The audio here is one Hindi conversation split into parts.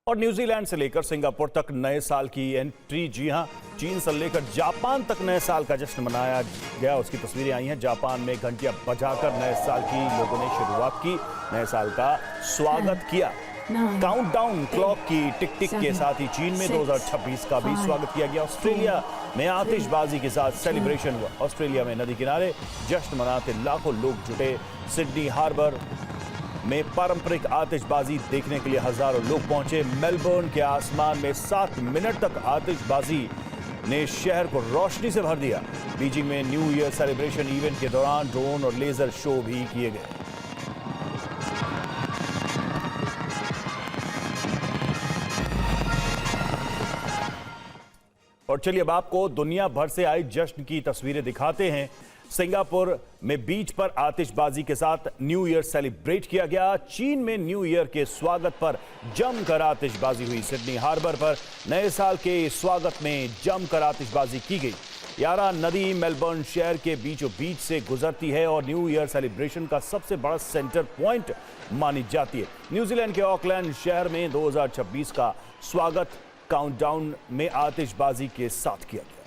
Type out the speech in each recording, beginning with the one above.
और न्यूजीलैंड से लेकर सिंगापुर तक नए साल की एंट्री। जी हां, चीन से लेकर जापान तक नए साल का जश्न मनाया गया। उसकी तस्वीरें आई हैं। जापान में घंटियां बजाकर नए साल की लोगों ने शुरुआत की, नए साल का स्वागत किया। काउंटडाउन क्लॉक की टिक टिक के साथ ही चीन में 2026 का भी स्वागत किया गया। ऑस्ट्रेलिया में आतिशबाजी के साथ सेलिब्रेशन हुआ। ऑस्ट्रेलिया में नदी किनारे जश्न मनाते लाखों लोग जुटे। सिडनी हार्बर में पारंपरिक आतिशबाजी देखने के लिए हजारों लोग पहुंचे। मेलबर्न के आसमान में 7 मिनट तक आतिशबाजी ने शहर को रोशनी से भर दिया। बीजिंग में न्यू ईयर सेलिब्रेशन इवेंट के दौरान ड्रोन और लेजर शो भी किए गए। और चलिए अब आपको दुनिया भर से आई जश्न की तस्वीरें दिखाते हैं। सिंगापुर में बीच पर आतिशबाजी के साथ न्यू ईयर सेलिब्रेट किया गया। चीन में न्यू ईयर के स्वागत पर जमकर आतिशबाजी हुई। सिडनी हार्बर पर नए साल के स्वागत में जमकर आतिशबाजी की गई। यारा नदी मेलबर्न शहर के बीचों बीच से गुजरती है और न्यू ईयर सेलिब्रेशन का सबसे बड़ा सेंटर पॉइंट मानी जाती है। न्यूजीलैंड के ऑकलैंड शहर में 2026 का स्वागत काउंटडाउन में आतिशबाजी के साथ किया गया।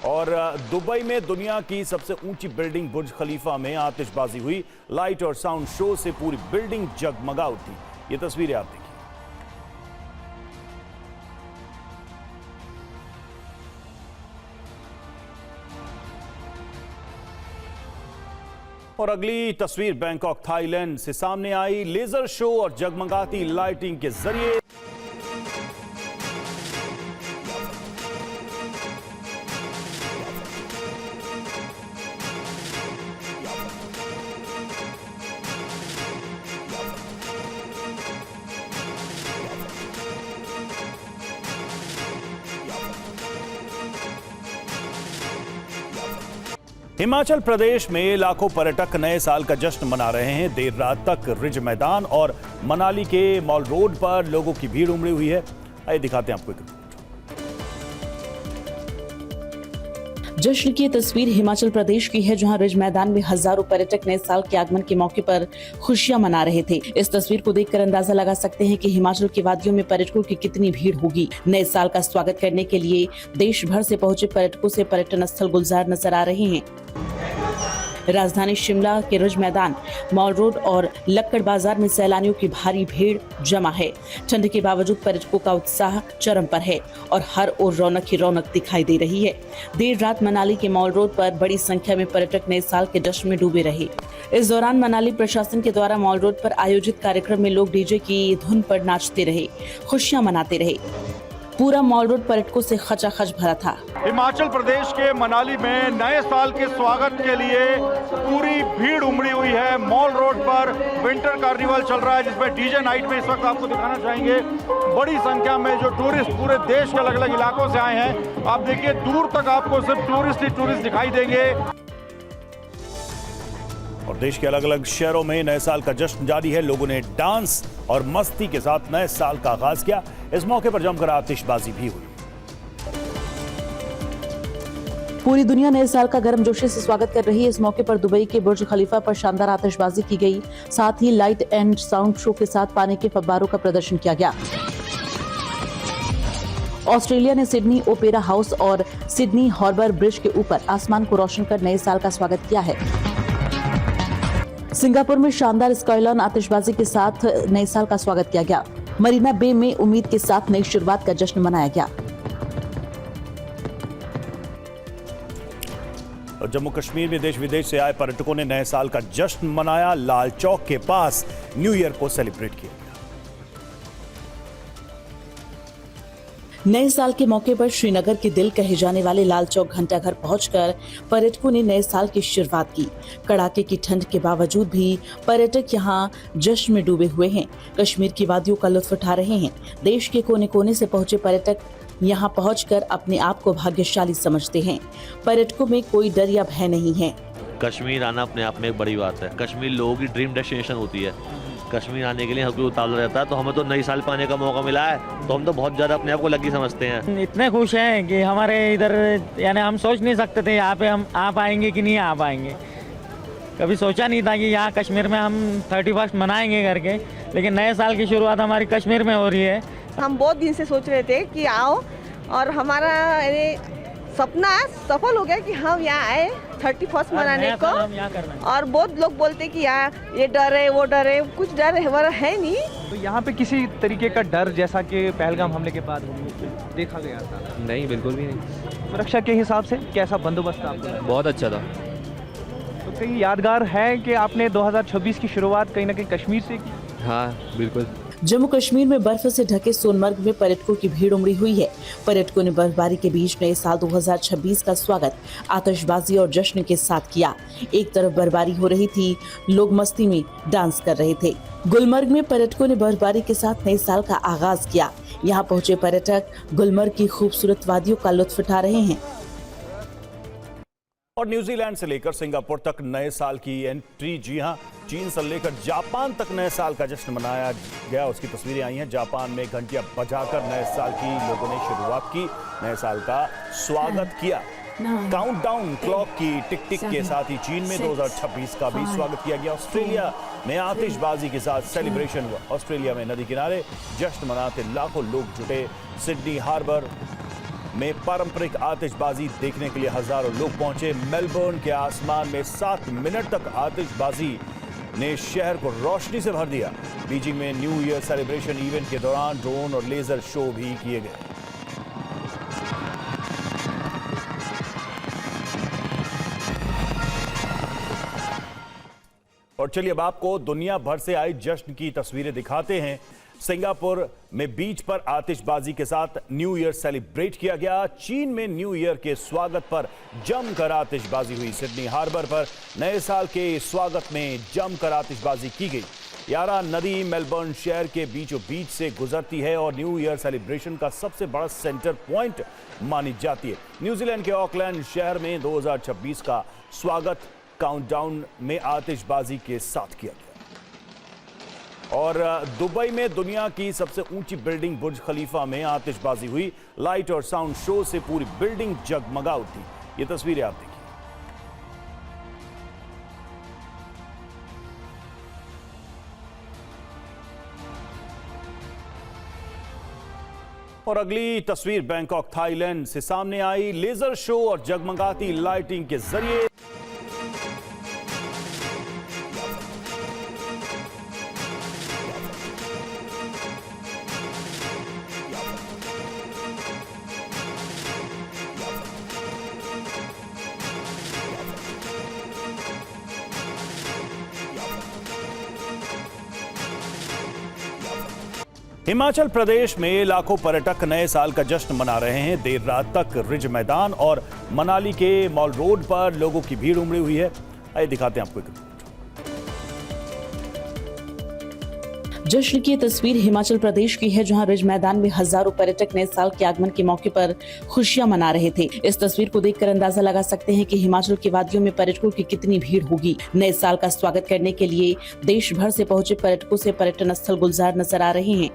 और दुबई में दुनिया की सबसे ऊंची बिल्डिंग बुर्ज खलीफा में आतिशबाजी हुई। लाइट और साउंड शो से पूरी बिल्डिंग जगमगा उठी। ये तस्वीरें आप देखिए। और अगली तस्वीर बैंकॉक थाईलैंड से सामने आई। लेजर शो और जगमगाती लाइटिंग के जरिए हिमाचल प्रदेश में लाखों पर्यटक नए साल का जश्न मना रहे हैं। देर रात तक रिज मैदान और मनाली के मॉल रोड पर लोगों की भीड़ उमड़ी हुई है। आइए दिखाते हैं आपको एक रिपोर्ट। जश्न की तस्वीर हिमाचल प्रदेश की है, जहां रिज मैदान में हजारों पर्यटक नए साल के आगमन के मौके पर खुशियां मना रहे थे। इस तस्वीर को देखकर अंदाजा लगा सकते हैं कि हिमाचल की वादियों में पर्यटकों की कितनी भीड़ होगी। नए साल का स्वागत करने के लिए देश भर से पहुंचे पर्यटकों से पर्यटन स्थल गुलजार नजर आ रहे हैं। राजधानी शिमला के रिज मैदान, मॉल रोड और लक्कड़ बाजार में सैलानियों की भारी भीड़ जमा है। ठंड के बावजूद पर्यटकों का उत्साह चरम पर है और हर ओर रौनक ही रौनक दिखाई दे रही है। देर रात मनाली के मॉल रोड पर बड़ी संख्या में पर्यटक नए साल के जश्न में डूबे रहे। इस दौरान मनाली प्रशासन के द्वारा मॉल रोड पर आयोजित कार्यक्रम में लोग डीजे की धुन पर नाचते रहे, खुशियां मनाते रहे। पूरा मॉल रोड पर्यटकों से खचाखच भरा था। हिमाचल प्रदेश के मनाली में नए साल के स्वागत के लिए पूरी भीड़ उमड़ी हुई है। मॉल रोड पर विंटर कार्निवल चल रहा है, जिसमें डीजे नाइट में इस वक्त आपको दिखाना चाहेंगे बड़ी संख्या में जो टूरिस्ट पूरे देश के अलग अलग इलाकों से आए हैं। आप देखिए दूर तक आपको सिर्फ टूरिस्ट ही टूरिस्ट दिखाई देंगे। और देश के अलग अलग शहरों में नए साल का जश्न जारी है। लोगों ने डांस और मस्ती के साथ नए साल का आगाज किया। इस मौके पर जमकर आतिशबाजी भी हुई। पूरी दुनिया नए साल का गर्मजोशी से स्वागत कर रही है। इस मौके पर दुबई के बुर्ज खलीफा पर शानदार आतिशबाजी की गई। साथ ही लाइट एंड साउंड शो के साथ पानी के फव्वारों का प्रदर्शन किया गया। ऑस्ट्रेलिया ने सिडनी ओपेरा हाउस और सिडनी हार्बर ब्रिज के ऊपर आसमान को रोशन कर नए साल का स्वागत किया है। सिंगापुर में शानदार स्काईलाइन आतिशबाजी के साथ नए साल का स्वागत किया गया। मरीना बे में उम्मीद के साथ नई शुरुआत का जश्न मनाया गया। और जम्मू कश्मीर में देश विदेश से आए पर्यटकों ने नए साल का जश्न मनाया। लाल चौक के पास न्यू ईयर को सेलिब्रेट किया। नए साल के मौके पर श्रीनगर के दिल कहे जाने वाले लाल चौक घंटाघर पहुंचकर पर्यटकों ने नए साल की शुरुआत की। कड़ाके की ठंड के बावजूद भी पर्यटक यहां जश्न में डूबे हुए हैं, कश्मीर की वादियों का लुत्फ उठा रहे हैं। देश के कोने कोने से पहुंचे पर्यटक यहां पहुंचकर अपने आप को भाग्यशाली समझते हैं। पर्यटकों में कोई डर या भय नहीं है। कश्मीर आना अपने आप में एक बड़ी बात है। कश्मीर लोगों की ड्रीम डेस्टिनेशन होती है। कश्मीर आने के लिए हर कोई उतावला रहता है, तो हमें तो नई साल पाने का मौका मिला है, तो हम तो बहुत ज़्यादा अपने आप को लकी समझते हैं। इतने खुश हैं कि हमारे इधर यानी हम सोच नहीं सकते थे यहाँ पे हम आ पाएंगे कि नहीं आ पाएंगे। कभी सोचा नहीं था कि यहाँ कश्मीर में हम 31 मनाएंगे करके, लेकिन नए साल की शुरुआत हमारी कश्मीर में हो रही है। हम बहुत दिन से सोच रहे थे कि आओ, और हमारा ये सपना सफल हो गया कि हम यहाँ आए 31 मनाने को। हम यहाँ करना है। और बहुत लोग बोलते कि यहाँ ये डर है वो डर है, कुछ डर है नहीं। तो यहाँ पे किसी तरीके का डर जैसा कि पहलगाम हमले के बाद देखा गया था? नहीं, बिल्कुल भी नहीं। सुरक्षा के हिसाब से कैसा बंदोबस्त था आपका? बहुत अच्छा था। तो कहीं यादगार है कि आपने 2026 की शुरुआत कहीं ना कहीं कश्मीर से की? हाँ, बिल्कुल। जम्मू कश्मीर में बर्फ से ढके सोनमर्ग में पर्यटकों की भीड़ उमड़ी हुई है। पर्यटकों ने बर्फबारी के बीच नए साल 2026 का स्वागत आतिशबाजी और जश्न के साथ किया। एक तरफ बर्फबारी हो रही थी, लोग मस्ती में डांस कर रहे थे। गुलमर्ग में पर्यटकों ने बर्फबारी के साथ नए साल का आगाज किया। यहाँ पहुंचे पर्यटक गुलमर्ग की खूबसूरत वादियों का लुत्फ उठा रहे हैं। और न्यूजीलैंड से लेकर सिंगापुर तक नए साल की एंट्री, जी हां, चीन से लेकर जापान तक नए साल का जश्न मनाया गया। उसकी तस्वीरें आई हैं। जापान में घंटियां बजाकर नए साल की लोगों ने शुरुआत की, नए साल का स्वागत किया। काउंटडाउन क्लॉक की टिक टिक के साथ ही चीन में 2026 का भी स्वागत किया गया। ऑस्ट्रेलिया में आतिशबाजी के साथ सेलिब्रेशन हुआ। ऑस्ट्रेलिया में नदी किनारे जश्न मनाते लाखों लोग जुटे। सिडनी हार्बर में पारंपरिक आतिशबाजी देखने के लिए हजारों लोग पहुंचे। मेलबर्न के आसमान में 7 मिनट तक आतिशबाजी ने शहर को रोशनी से भर दिया। बीजिंग में न्यू ईयर सेलिब्रेशन इवेंट के दौरान ड्रोन और लेजर शो भी किए गए। और चलिए अब आपको दुनिया भर से आई जश्न की तस्वीरें दिखाते हैं। सिंगापुर में बीच पर आतिशबाजी के साथ न्यू ईयर सेलिब्रेट किया गया। चीन में न्यू ईयर के स्वागत पर जमकर आतिशबाजी हुई। सिडनी हार्बर पर नए साल के स्वागत में जमकर आतिशबाजी की गई। यारा नदी मेलबर्न शहर के बीचों बीच से गुजरती है और न्यू ईयर सेलिब्रेशन का सबसे बड़ा सेंटर पॉइंट मानी जाती है। न्यूजीलैंड के ऑकलैंड शहर में 2026 का स्वागत काउंटडाउन में आतिशबाजी के साथ किया गया। और दुबई में दुनिया की सबसे ऊंची बिल्डिंग बुर्ज खलीफा में आतिशबाजी हुई। लाइट और साउंड शो से पूरी बिल्डिंग जगमगा उठी। ये तस्वीरें आप देखिए। और अगली तस्वीर बैंकॉक थाईलैंड से सामने आई। लेजर शो और जगमगाती लाइटिंग के जरिए हिमाचल प्रदेश में लाखों पर्यटक नए साल का जश्न मना रहे हैं। देर रात तक रिज मैदान और मनाली के मॉल रोड पर लोगों की भीड़ उमड़ी हुई है। आइए दिखाते हैं आपको एक रिपोर्ट। जश्न की तस्वीर हिमाचल प्रदेश की है, जहां रिज मैदान में हजारों पर्यटक नए साल के आगमन के मौके पर खुशियां मना रहे थे। इस तस्वीर को देखकर अंदाजा लगा सकते हैं कि हिमाचल की वादियों में पर्यटकों की कितनी भीड़ होगी। नए साल का स्वागत करने के लिए देश भर से पहुंचे पर्यटकों से पर्यटन स्थल गुलजार नजर आ रहे हैं।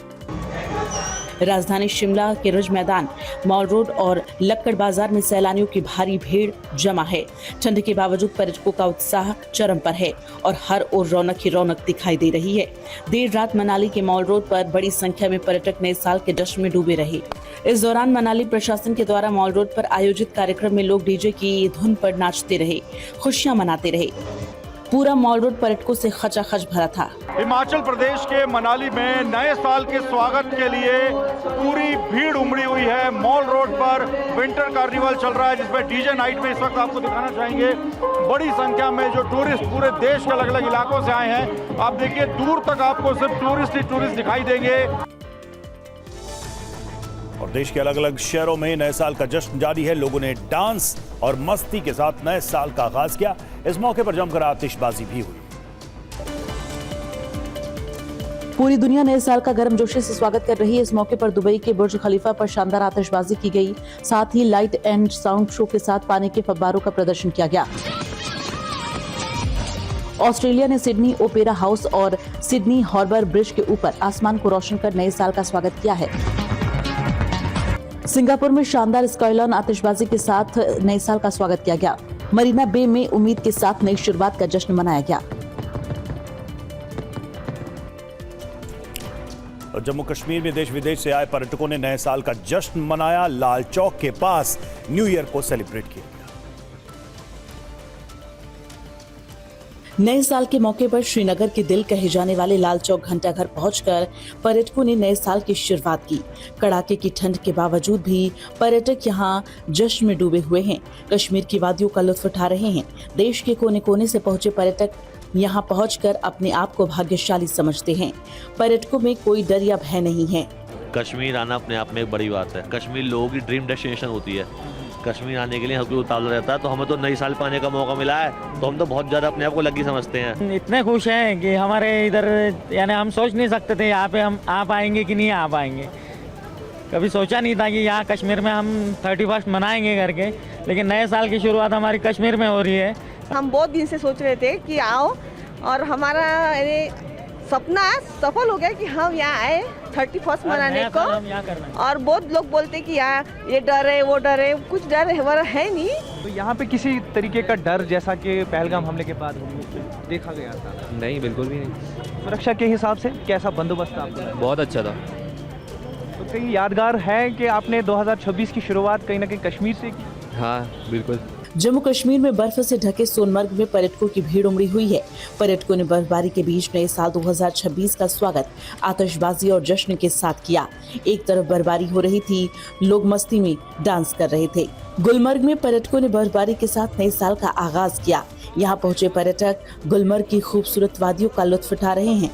राजधानी शिमला के रिज मैदान, मॉल रोड और लक्कड़ बाजार में सैलानियों की भारी भीड़ जमा है। ठंड के बावजूद पर्यटकों का उत्साह चरम पर है और हर ओर रौनक ही रौनक दिखाई दे रही है। देर रात मनाली के मॉल रोड पर बड़ी संख्या में पर्यटक नए साल के जश्न में डूबे रहे। इस दौरान मनाली प्रशासन के द्वारा मॉल रोड पर आयोजित कार्यक्रम में लोग डीजे की धुन पर नाचते रहे, खुशियां मनाते रहे। पूरा मॉल रोड पर्यटकों से खचाखच भरा था। हिमाचल प्रदेश के मनाली में नए साल के स्वागत के लिए पूरी भीड़ उमड़ी हुई है। मॉल रोड पर विंटर कार्निवल चल रहा है, जिसमें डीजे नाइट में इस वक्त आपको दिखाना चाहेंगे बड़ी संख्या में जो टूरिस्ट पूरे देश के अलग अलग इलाकों से आए हैं। आप देखिए दूर तक आपको सिर्फ टूरिस्ट ही टूरिस्ट दिखाई देंगे। और देश के अलग अलग शहरों में नए साल का जश्न जारी है। लोगों ने डांस और मस्ती के साथ नए साल का आगाज किया। इस मौके पर जमकर आतिशबाजी भी हुई। पूरी दुनिया नए साल का गर्मजोशी से स्वागत कर रही है। इस मौके पर दुबई के बुर्ज खलीफा पर शानदार आतिशबाजी की गई। साथ ही लाइट एंड साउंड शो के साथ पानी के फव्वारों का प्रदर्शन किया गया। ऑस्ट्रेलिया ने सिडनी ओपेरा हाउस और सिडनी हार्बर ब्रिज के ऊपर आसमान को रोशन कर नए साल का स्वागत किया है। सिंगापुर में शानदार स्काईलाइन आतिशबाजी के साथ नए साल का स्वागत किया गया। मरीना बे में उम्मीद के साथ नई शुरुआत का जश्न मनाया गया। और जम्मू कश्मीर में देश विदेश से आए पर्यटकों ने नए साल का जश्न मनाया। लाल चौक के पास न्यू ईयर को सेलिब्रेट किया गया। नए साल के मौके पर श्रीनगर के दिल कहे जाने वाले लाल चौक घंटाघर पहुंचकर पर्यटकों ने नए साल की शुरुआत की। कड़ाके की ठंड के बावजूद भी पर्यटक यहां जश्न में डूबे हुए हैं, कश्मीर की वादियों का लुत्फ उठा रहे हैं। देश के कोने कोने से पहुंचे पर्यटक यहां पहुंचकर अपने आप को भाग्यशाली समझते हैं। पर्यटकों में कोई डर या भय नहीं है। कश्मीर आना अपने आप में एक बड़ी बात है। कश्मीर लोगों की ड्रीम डेस्टिनेशन होती है। कश्मीर आने के लिए हर कोई उतावला रहता है, तो हमें तो नई साल पाने का मौका मिला है, तो हम तो बहुत ज़्यादा अपने आप को लकी समझते हैं। इतने खुश हैं कि हमारे इधर यानी हम सोच नहीं सकते थे यहाँ पे हम आ पाएंगे कि नहीं आ पाएंगे। कभी सोचा नहीं था कि यहाँ कश्मीर में हम 31 मनाएंगे करके, लेकिन नए साल की शुरुआत हमारी कश्मीर में हो रही है। हम बहुत दिन से सोच रहे थे कि आओ, और हमारा सपना सफल हो गया कि हम यहाँ आए 31 मनाने को। हम यहाँ करना है। और बहुत लोग बोलते कि यार ये डर है वो डर है, कुछ डर है नहीं। तो यहाँ पे किसी तरीके का डर जैसा कि पहलगाम हमले के बाद देखा गया था? नहीं, बिल्कुल भी नहीं। सुरक्षा के हिसाब से कैसा बंदोबस्त था आपका? बहुत अच्छा था। तो कहीं यादगार है कि आपने 2026 की शुरुआत कहीं ना कहीं कश्मीर से की? हाँ, बिल्कुल। जम्मू कश्मीर में बर्फ से ढके सोनमर्ग में पर्यटकों की भीड़ उमड़ी हुई है। पर्यटकों ने बर्फबारी के बीच नए साल 2026 का स्वागत आतिशबाजी और जश्न के साथ किया। एक तरफ बर्फबारी हो रही थी, लोग मस्ती में डांस कर रहे थे। गुलमर्ग में पर्यटकों ने बर्फबारी के साथ नए साल का आगाज किया। यहाँ पहुंचे पर्यटक गुलमर्ग की खूबसूरत वादियों का लुत्फ उठा रहे हैं।